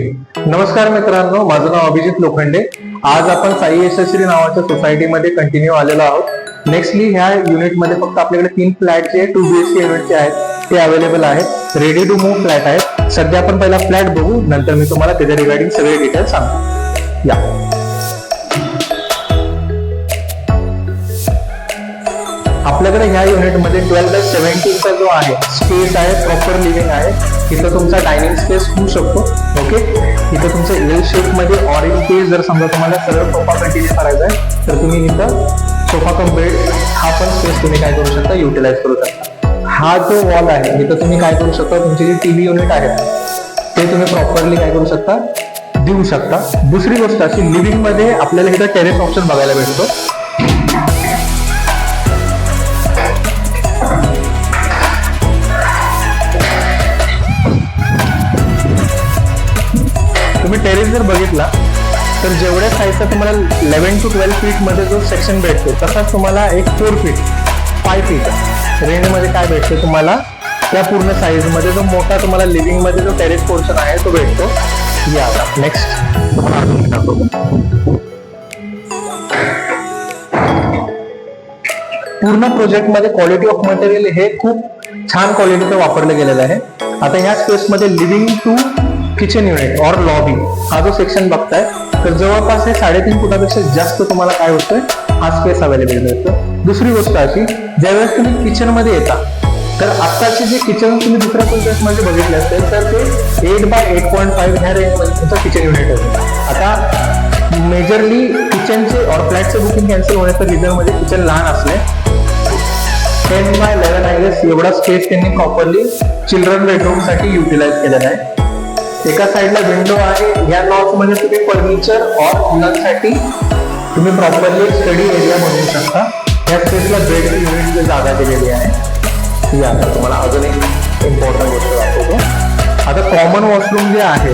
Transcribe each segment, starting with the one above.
ठीक आहे. नमस्कार मित्रांनो, माझं नाव अभिजित लोखंडे. आज आपण साई यशस्वी नावाच्या सोसायटीमध्ये कंटिन्यू आलेलो आहोत. नेक्स्टली ह्या युनिटमध्ये फक्त आपल्याकडे 3 फ्लॅट जे 2 BHK युनिटचे आहेत ते अवेलेबल आहेत. रेडी टू मूव्ह फ्लॅट आहेत. सध्या आपण पहिला फ्लॅट बघू, नंतर मी तुम्हाला त्याच्या रिगार्डिंग सगळे डिटेल्स सांगतो. या आपल्याकडे ह्या युनिटमध्ये 12/17 चा जो आहे स्पेस आहे, प्रॉपर लिव्हिंग आहे. इथं तुमचा डायनिंग स्पेस होऊ शकतो. ओके, इथं तुमचं एल शेप मध्ये ऑरेंज केस जर समजा तुम्हाला सरळ सोफा कंटिन्यू करायचा आहे तर तुम्ही इथं सोफा कम बेड हा पण स्पेस तुम्ही काय करू शकता, युटिलाइज करू शकता. हा जो वॉल आहे इथं तुम्ही काय करू शकता, तुमची जी टीव्ही युनिट आहे ते तुम्ही प्रॉपरली काय करू शकता, देऊ शकता. दुसरी गोष्ट अशी, लिव्हिंग मध्ये आपल्याला इथं टेरेस ऑप्शन बघायला भेटतो. तुम्ही टेरेस जर बघितला तर जेवढ्या साईजचा तुम्हाला 11 to 12 फीट मध्ये जो सेक्शन भेटतो तसाच तुम्हाला एक 4 फीट 5 फीट रेंज मध्ये काय भेटतो तुम्हाला, त्या पूर्ण साईज मध्ये जो मोठा तुम्हाला लिव्हिंग मध्ये जो टेरेस पोर्शन आहे तो भेटतो. या आता नेक्स्ट पूर्ण प्रोजेक्ट मध्ये क्वालिटी ऑफ मटेरियल हे खूप छान क्वालिटीचं वापरलं गेलेलं आहे. आता ह्या स्पेस मध्ये लिव्हिंग टू किचन युनिट और लॉबी हा जो सेक्शन बघताय तर जवळपास हे 3.5 फुटापेक्षा जास्त तुम्हाला काय होतोय, हा स्पेस अवेलेबल होतो. दुसरी गोष्ट अशी, ज्यावेळेस तुम्ही किचन मध्ये येता तर आत्ताचे जे किचन तुम्ही दुसऱ्या प्रोजेक्ट मध्ये बघितले असेल तर ते 8x8.5 ह्या रेंज मध्ये तुमचं किचन युनिट होतं. आता मेजरली किचनचे और फ्लॅटचे बुकिंग कॅन्सल होण्याचं रिझन मध्ये किचन लहान असणे. 10x11 आहे एवढा स्पेस त्यांनी प्रॉपरली चिल्ड्रन बेडरूम साठी युटिलाइज केलेला आहे. एका साइडला विंडो आहे. या लॉफ्ट मध्ये तुम्ही फर्निचर और मुलांसाठी तुम्ही प्रॉपरली स्टडी एरिया बनवू शकता. या स्पेसला बेड युनिट जागा दिलेली आहे. या आता तुम्हाला अजून एक इम्पॉर्टंट गोष्ट दाखवतो. आता कॉमन वॉशरूम जे आहे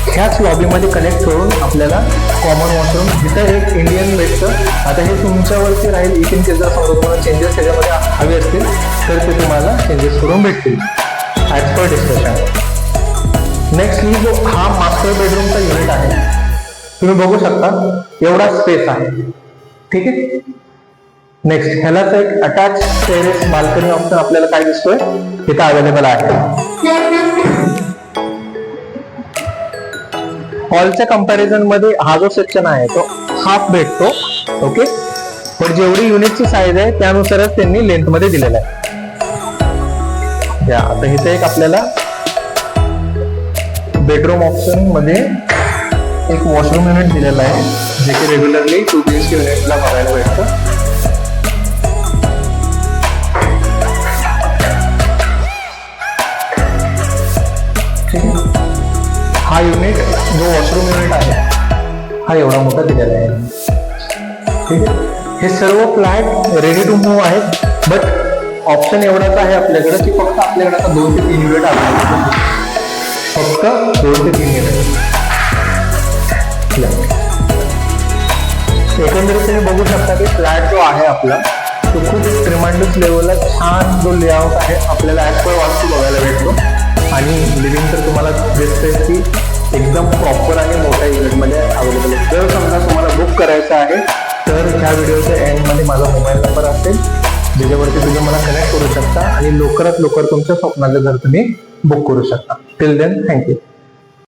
ह्याच लॉबीमध्ये कनेक्ट करून आपल्याला कॉमन वॉशरूम जिथं एक इंडियन भेटतं. आता हे तुमच्यावरती राहील. इथे जर समजा तुम्हाला चेंजेस त्याच्यामध्ये हवे असतील तर ते तुम्हाला चेंजेस करून भेटतील ॲज पर डिस्कशन. नेक्स्ट ही जो हा मास्टर बेडरूमचा युनिट आहे तुम्ही बघू शकता एवढा स्पेस आहे. ठीक आहे. नेक्स्ट ह्यालाच एक अटॅच टेरेस बाल्कनी ऑप्शन आपल्याला काय दिसतोय इथं अवेलेबल आहे. हॉलच्या कंपॅरिझन मध्ये हा जो सेक्शन आहे तो हाफ भेटतो. ओके, पण जेवढी युनिटची साईज आहे त्यानुसारच त्यांनी लेंथ मध्ये दिलेला आहे. आता इथे एक आपल्याला बेडरूम ऑप्शन मध्ये एक वॉशरूम युनिट दिलेला आहे जे की रेग्युलरली 2 BHK युनिटला बघायला भेटतं. हा युनिट जो वॉशरूम युनिट आहे हा एवढा मोठा दिलेला आहे. ठीक आहे. हे सर्व फ्लॅट रेडी टू मूव्ह आहेत, बट ऑप्शन एवढाच आहे आपल्याकडे की फक्त आपल्याकडे आता 2 ते 3 युनिट अवेलेबल, फक्त 2 ते 3 युनिट. एकंदरीत तुम्ही बघू शकता की फ्लॅट जो आहे आपला तो खूप ट्रिमांडस लेवलला छान जो लेआउट आहे आपल्याला ॲज पर वास्तू बघायला भेटतो. आणि लिव्हिंग तर तुम्हाला दिसतंय की एकदम प्रॉपर आणि मोठ्या युनिटमध्ये अवेलेबल आहे. जर समजा तुम्हाला बुक करायचं आहे तर ह्या व्हिडिओच्या एंडमध्ये माझा मोबाईल नंबर असेल ज्याच्यावरती तुम्ही मला कनेक्ट करू शकता आणि लवकरात लवकर तुमच्या स्वप्नाचं घर तुम्ही बुक करू शकता. Till then, thank you.